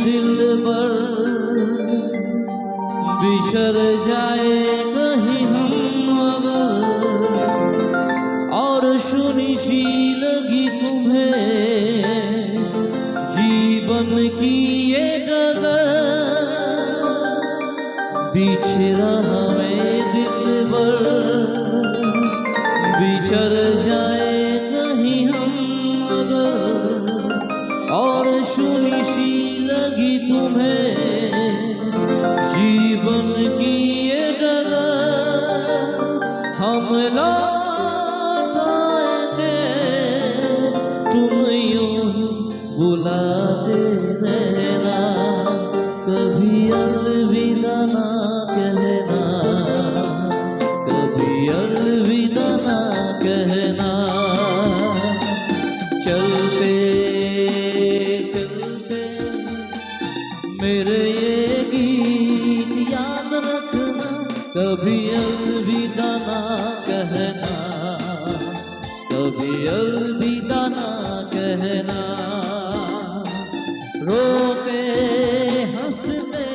दिल पर बिछड़ जाए कहीं हम अगर, और सुनी सी लगी तुम्हें जीवन की ये डगर, बिछड़ा हमें दिल पर बिछड़ जाए कहीं हम अगर, और सुनी सी लगी तुम्हें जीवन की ये डगर, हम लौट आएंगे तुम यूं बुलाते रहना, कभी अलविदा ना कहना, कभी अलविदा ना कहना। चलते चलते मेरे ये गीत याद रखना, कभी अलविदा ना कहना, कभी अलविदा ना कहना। रोते हंसते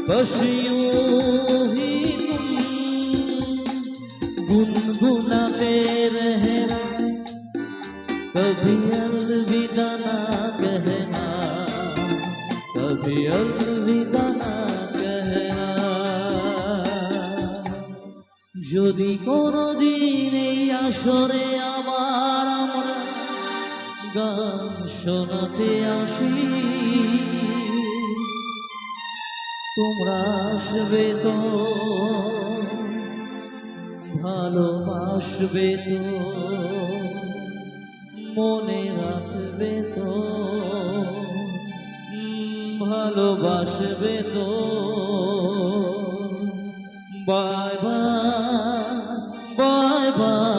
बस यूं ही तुम गुनगुनाते रहना, कभी अलविदा ना कहना, कभी अलविदा ना कहना। যদি কোনদিন এই আসরে আবার আমরা গান শোনাতে আসি, তোমরা আসবে তো, ভালোবাসবে তো, মনে রাখবে তো, ভালোবাসবে তো। Bye bye bye bye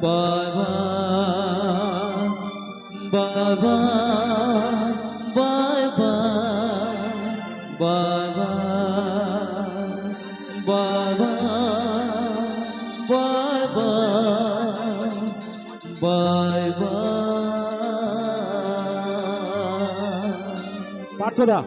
bye bye bye bye পার্থদা